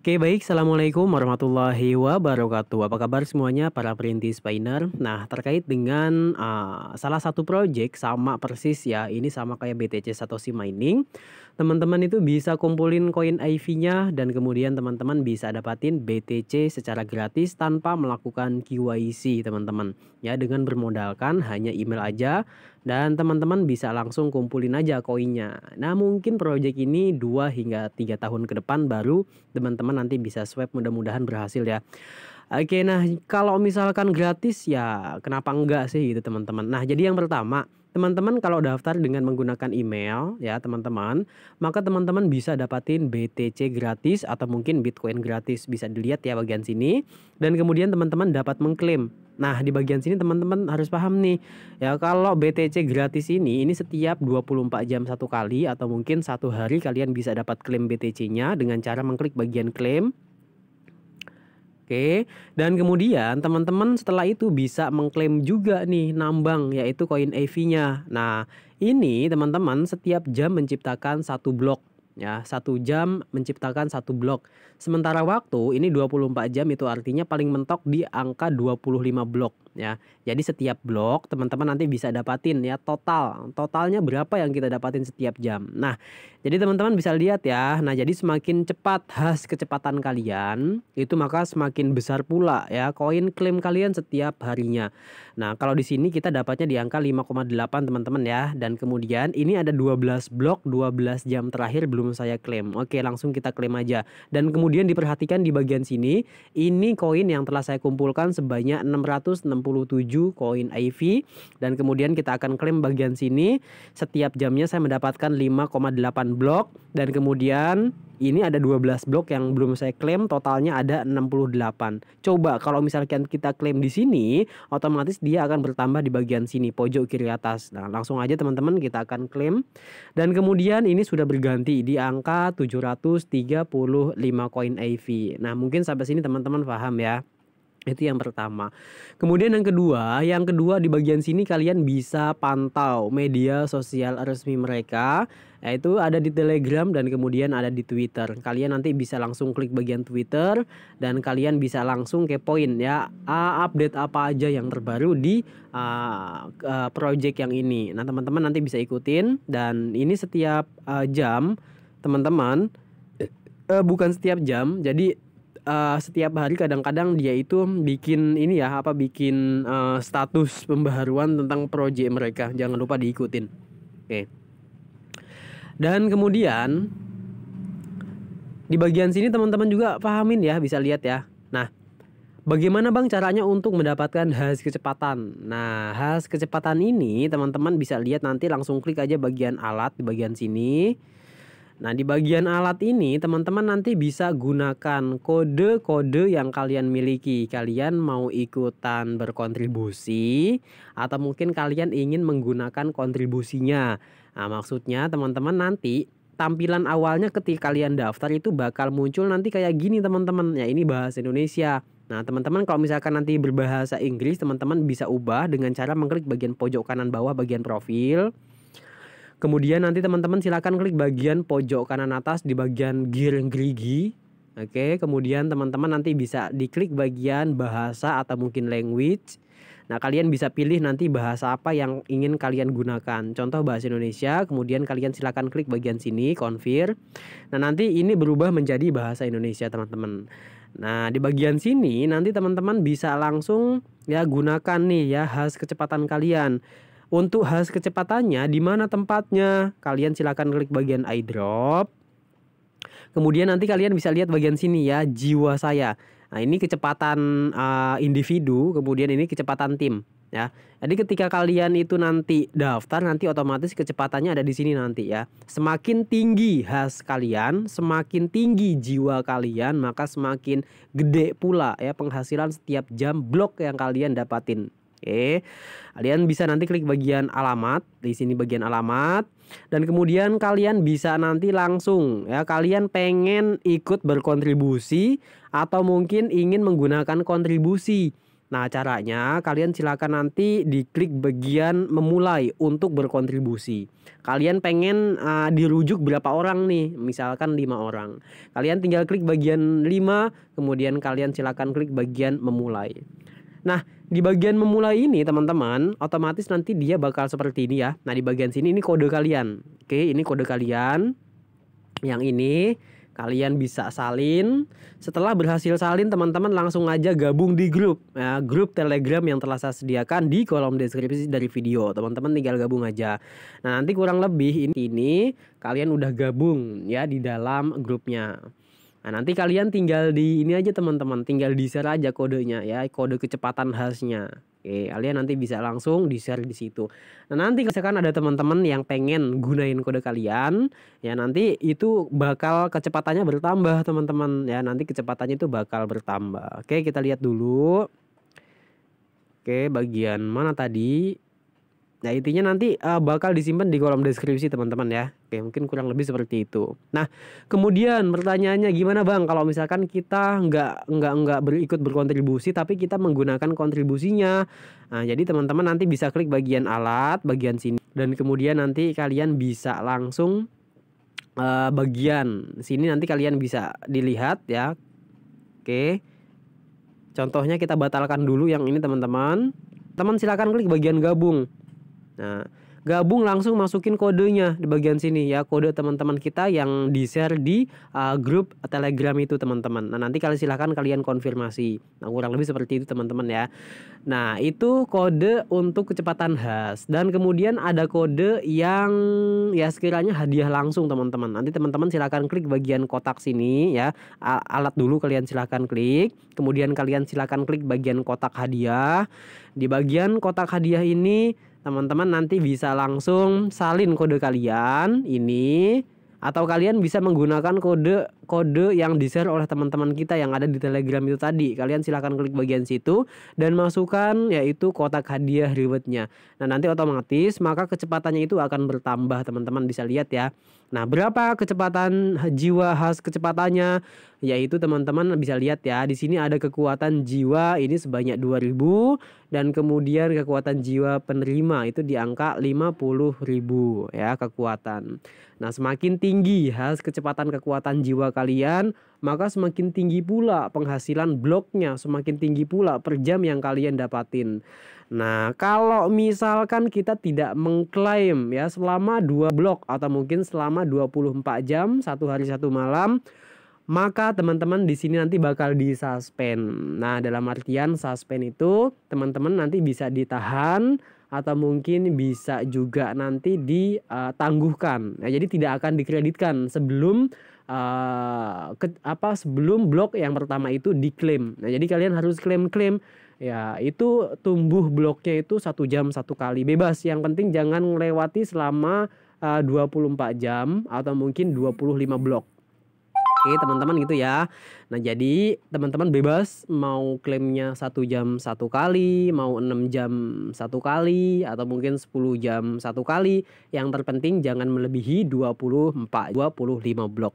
Oke baik, Assalamualaikum warahmatullahi wabarakatuh. Apa kabar semuanya para perintis Painer? Nah terkait dengan salah satu project sama persis ya, ini sama kayak BTC Satoshi Mining. Teman-teman itu bisa kumpulin koin IV-nya dan kemudian teman-teman bisa dapatin BTC secara gratis tanpa melakukan KYC teman-teman. Ya dengan bermodalkan hanya email aja dan teman-teman bisa langsung kumpulin aja koinnya. Nah mungkin project ini 2 hingga 3 tahun ke depan baru teman-teman nanti bisa swap, mudah-mudahan berhasil ya. Oke, nah kalau misalkan gratis ya kenapa enggak sih gitu teman-teman. Nah jadi yang pertama, teman-teman kalau daftar dengan menggunakan email ya teman-teman, maka teman-teman bisa dapatin BTC gratis atau mungkin Bitcoin gratis. Bisa dilihat ya bagian sini. Dan kemudian teman-teman dapat mengklaim. Nah di bagian sini teman-teman harus paham nih ya, kalau BTC gratis ini setiap 24 jam satu kali atau mungkin satu hari kalian bisa dapat klaim BTC-nya dengan cara mengklik bagian klaim. Oke, dan kemudian teman-teman setelah itu bisa mengklaim juga nih nambang yaitu koin EV-nya. Nah, ini teman-teman setiap jam menciptakan satu blok ya, 1 jam menciptakan satu blok. Sementara waktu ini 24 jam itu artinya paling mentok di angka 25 blok ya. Jadi setiap blok teman-teman nanti bisa dapatin ya totalnya berapa yang kita dapatin setiap jam. Nah, jadi teman-teman bisa lihat ya. Nah, jadi semakin cepat hash kecepatan kalian, itu maka semakin besar pula ya koin klaim kalian setiap harinya. Nah, kalau di sini kita dapatnya di angka 5,8 teman-teman ya. Dan kemudian ini ada 12 blok, 12 jam terakhir belum saya klaim. Oke, langsung kita klaim aja. Dan kemudian diperhatikan di bagian sini, ini koin yang telah saya kumpulkan sebanyak 667 koin IV. Dan kemudian kita akan klaim bagian sini. Setiap jamnya saya mendapatkan 5,8 blok dan kemudian ini ada 12 blok yang belum saya klaim, totalnya ada 68. Coba kalau misalkan kita klaim di sini, otomatis dia akan bertambah di bagian sini pojok kiri atas. Nah, langsung aja teman-teman kita akan klaim. Dan kemudian ini sudah berganti di angka 735 koin IV. Nah, mungkin sampai sini teman-teman paham ya. Itu yang pertama. Kemudian yang kedua di bagian sini kalian bisa pantau media sosial resmi mereka, yaitu ada di Telegram dan kemudian ada di Twitter. Kalian nanti bisa langsung klik bagian Twitter dan kalian bisa langsung kepoin ya update apa aja yang terbaru di project yang ini. Nah, teman-teman nanti bisa ikutin dan ini setiap jam teman-teman, bukan setiap jam. Jadi setiap hari kadang-kadang dia itu bikin ini ya bikin status pembaharuan tentang proyek mereka, jangan lupa diikutin. Oke. Dan kemudian di bagian sini teman-teman juga pahamin ya, bisa lihat ya. Nah, bagaimana bang caranya untuk mendapatkan hash kecepatan? Nah, hash kecepatan ini teman-teman bisa lihat, nanti langsung klik aja bagian alat di bagian sini. Nah, di bagian alat ini teman-teman nanti bisa gunakan kode-kode yang kalian miliki. Kalian mau ikutan berkontribusi atau mungkin kalian ingin menggunakan kontribusinya. Nah, maksudnya teman-teman nanti tampilan awalnya ketika kalian daftar itu bakal muncul nanti kayak gini teman-teman. Ya, ini bahasa Indonesia. Nah, teman-teman kalau misalkan nanti berbahasa Inggris, teman-teman bisa ubah dengan cara mengklik bagian pojok kanan bawah bagian profil. Kemudian nanti teman-teman silakan klik bagian pojok kanan atas di bagian gear gerigi. Oke, kemudian teman-teman nanti bisa diklik bagian bahasa atau mungkin language. Nah, kalian bisa pilih nanti bahasa apa yang ingin kalian gunakan. Contoh bahasa Indonesia, kemudian kalian silakan klik bagian sini, confirm. Nah, nanti ini berubah menjadi bahasa Indonesia, teman-teman. Nah, di bagian sini nanti teman-teman bisa langsung ya gunakan nih ya hash kecepatan kalian. Untuk hash kecepatannya di mana tempatnya? Kalian silakan klik bagian iDrop. Kemudian nanti kalian bisa lihat bagian sini ya, jiwa saya. Nah, ini kecepatan individu, kemudian ini kecepatan tim ya. Jadi ketika kalian itu nanti daftar, nanti otomatis kecepatannya ada di sini nanti ya. Semakin tinggi hash kalian, semakin tinggi jiwa kalian, maka semakin gede pula ya penghasilan setiap jam blok yang kalian dapatin. Oke, kalian bisa nanti klik bagian alamat, di sini bagian alamat, dan kemudian kalian bisa nanti langsung ya, kalian pengen ikut berkontribusi atau mungkin ingin menggunakan kontribusi. Nah, caranya kalian silakan nanti diklik bagian memulai untuk berkontribusi. Kalian pengen dirujuk berapa orang nih? Misalkan 5 orang. Kalian tinggal klik bagian 5, kemudian kalian silakan klik bagian memulai. Nah, di bagian memulai ini teman-teman, otomatis nanti dia bakal seperti ini ya. Nah, di bagian sini ini kode kalian. Oke, ini kode kalian. Yang ini kalian bisa salin. Setelah berhasil salin, teman-teman langsung aja gabung di grup ya, grup Telegram yang telah saya sediakan di kolom deskripsi dari video. Teman-teman tinggal gabung aja. Nah, nanti kurang lebih ini kalian udah gabung ya di dalam grupnya. Nah, nanti kalian tinggal di ini aja teman-teman, tinggal di-share aja kodenya ya, kode kecepatan khasnya. Oke, kalian nanti bisa langsung di-share di situ. Nah, nanti misalkan ada teman-teman yang pengen gunain kode kalian, ya nanti itu bakal kecepatannya bertambah teman-teman. Ya, nanti kecepatannya itu bakal bertambah. Oke, kita lihat dulu. Oke, bagian mana tadi? Nah, intinya nanti bakal disimpan di kolom deskripsi teman-teman ya. Oke, mungkin kurang lebih seperti itu. Nah, kemudian pertanyaannya gimana Bang kalau misalkan kita nggak ikut berkontribusi tapi kita menggunakan kontribusinya. Nah, jadi teman-teman nanti bisa klik bagian alat, bagian sini, dan kemudian nanti kalian bisa langsung bagian sini nanti kalian bisa dilihat ya. Oke. Contohnya kita batalkan dulu yang ini teman-teman. Teman silakan klik bagian gabung. Nah, gabung langsung masukin kodenya di bagian sini ya, kode teman-teman kita yang di-share di grup Telegram itu teman-teman. Nah, nanti silahkan kalian konfirmasi. Nah, kurang lebih seperti itu teman-teman ya. Nah, itu kode untuk kecepatan khas. Dan kemudian ada kode yang ya sekiranya hadiah langsung teman-teman. Nanti teman-teman silahkan klik bagian kotak sini ya. Alat dulu kalian silahkan klik. Kemudian kalian silahkan klik bagian kotak hadiah. Di bagian kotak hadiah ini teman-teman nanti bisa langsung salin kode kalian ini, atau kalian bisa menggunakan kode yang di-share oleh teman-teman kita yang ada di Telegram itu tadi. Kalian silahkan klik bagian situ dan masukkan yaitu kotak hadiah rewardnya. Nah, nanti otomatis maka kecepatannya itu akan bertambah, teman-teman bisa lihat ya. Nah, berapa kecepatan jiwa khas kecepatannya? Yaitu teman-teman bisa lihat ya, di sini ada kekuatan jiwa ini sebanyak 2000 dan kemudian kekuatan jiwa penerima itu di angka 50.000 ya kekuatan. Nah, semakin tinggi khas kecepatan kekuatan jiwa kalian, maka semakin tinggi pula penghasilan bloknya, semakin tinggi pula per jam yang kalian dapatin. Nah, kalau misalkan kita tidak mengklaim ya selama 2 blok atau mungkin selama 24 jam, 1 hari 1 malam, maka teman-teman di sini nanti bakal disuspend. Nah, dalam artian suspend itu teman-teman nanti bisa ditahan atau mungkin bisa juga nanti ditangguhkan. Nah, jadi tidak akan dikreditkan sebelum sebelum blok yang pertama itu diklaim. Nah, jadi kalian harus klaim ya, itu tumbuh bloknya itu 1 jam 1 kali bebas. Yang penting jangan melewati selama 24 jam atau mungkin 25 blok. Oke teman-teman gitu ya. Nah, jadi teman-teman bebas mau klaimnya 1 jam 1 kali, mau 6 jam 1 kali, atau mungkin 10 jam 1 kali. Yang terpenting jangan melebihi 25 blok.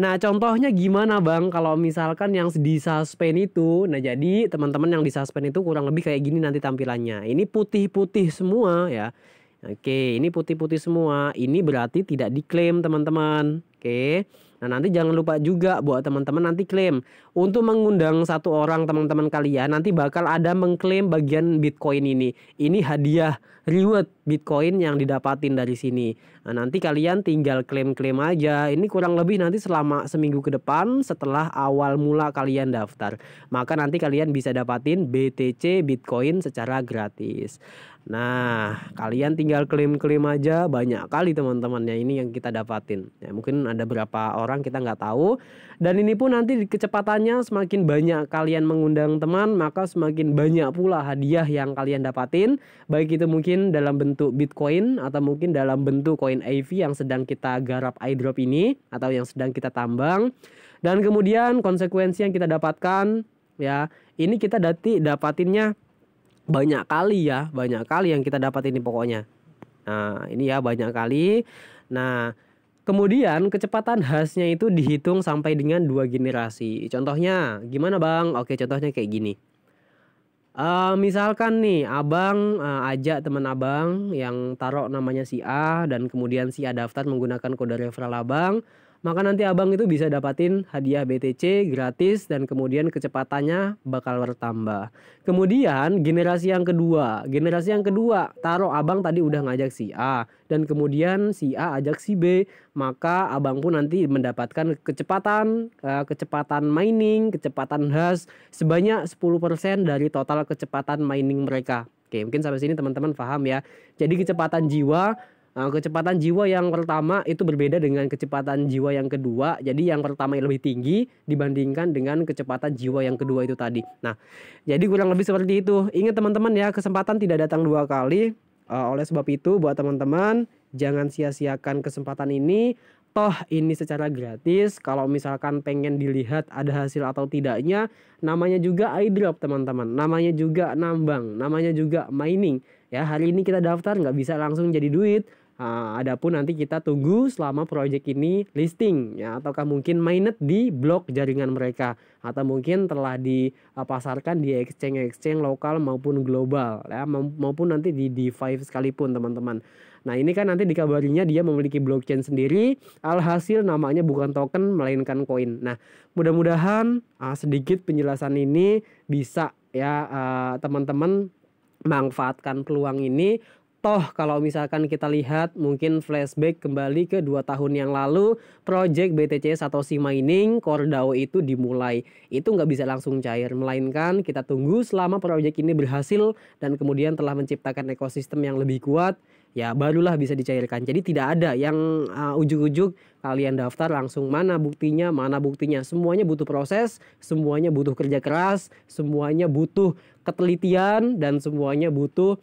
Nah, contohnya gimana Bang kalau misalkan yang disuspend itu? Nah, jadi teman-teman yang disuspend itu kurang lebih kayak gini nanti tampilannya. Ini putih-putih semua ya. Oke, ini putih-putih semua. Ini berarti tidak diklaim teman-teman. Oke. Nah, nanti jangan lupa juga buat teman-teman nanti klaim. Untuk mengundang 1 orang teman-teman kalian nanti bakal ada mengklaim bagian Bitcoin ini. Ini hadiah reward Bitcoin yang didapatin dari sini. Nah, nanti kalian tinggal klaim-klaim aja. Ini kurang lebih nanti selama seminggu ke depan setelah awal mula kalian daftar. Maka nanti kalian bisa dapatin BTC Bitcoin secara gratis. Nah, kalian tinggal klaim-klaim aja, banyak kali teman-teman ya ini yang kita dapatin. Ya, mungkin ada berapa orang kita nggak tahu. Dan ini pun nanti kecepatannya semakin banyak kalian mengundang teman, maka semakin banyak pula hadiah yang kalian dapatin. Baik itu mungkin dalam bentuk Bitcoin atau mungkin dalam bentuk koin AV yang sedang kita garap airdrop ini atau yang sedang kita tambang. Dan kemudian konsekuensi yang kita dapatkan ya, ini kita dapatinnya banyak kali ya, banyak kali yang kita dapat ini pokoknya. Nah, ini ya banyak kali. Nah, kemudian kecepatan khasnya itu dihitung sampai dengan 2 generasi. Contohnya gimana Bang? Oke, contohnya kayak gini. Misalkan nih Abang, ajak teman Abang yang taruh namanya si A dan kemudian si A daftar menggunakan kode referral Abang, maka nanti Abang itu bisa dapatin hadiah BTC gratis dan kemudian kecepatannya bakal bertambah. Kemudian generasi yang kedua taruh Abang tadi udah ngajak si A dan kemudian si A ajak si B, maka Abang pun nanti mendapatkan kecepatan mining, kecepatan hash sebanyak 10% dari total kecepatan mining mereka. Oke, mungkin sampai sini teman-teman paham ya. Jadi kecepatan jiwa yang pertama itu berbeda dengan kecepatan jiwa yang kedua. Jadi yang pertama yang lebih tinggi dibandingkan dengan kecepatan jiwa yang kedua itu tadi. Nah, jadi kurang lebih seperti itu. Ingat teman-teman ya, kesempatan tidak datang dua kali. Oleh sebab itu buat teman-teman jangan sia-siakan kesempatan ini. Toh ini secara gratis. Kalau misalkan pengen dilihat ada hasil atau tidaknya, namanya juga airdrop teman-teman. Namanya juga nambang, namanya juga mining. Ya, hari ini kita daftar nggak bisa langsung jadi duit. Adapun nanti kita tunggu selama proyek ini listing ya, ataukah mungkin mainnet di blok jaringan mereka atau mungkin telah dipasarkan di exchange lokal maupun global ya, maupun nanti di DeFi sekalipun teman-teman. Nah, ini kan nanti dikabarinya dia memiliki blockchain sendiri, alhasil namanya bukan token melainkan koin. Nah, mudah-mudahan sedikit penjelasan ini bisa ya teman-teman manfaatkan peluang ini. Toh kalau misalkan kita lihat mungkin flashback kembali ke 2 tahun yang lalu, project BTC Satoshi Mining Core DAO itu dimulai. Itu nggak bisa langsung cair, melainkan kita tunggu selama project ini berhasil dan kemudian telah menciptakan ekosistem yang lebih kuat, ya barulah bisa dicairkan. Jadi tidak ada yang ujuk-ujuk kalian daftar langsung mana buktinya. Semuanya butuh proses, semuanya butuh kerja keras, semuanya butuh ketelitian dan semuanya butuh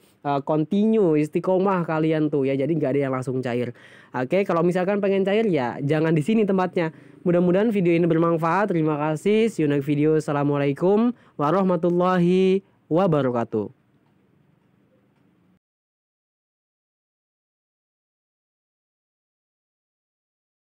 continue istiqomah kalian tuh ya. Jadi nggak ada yang langsung cair. Oke, kalau misalkan pengen cair ya jangan di sini tempatnya. Mudah-mudahan video ini bermanfaat. Terima kasih. See you next video. Assalamualaikum warahmatullahi wabarakatuh.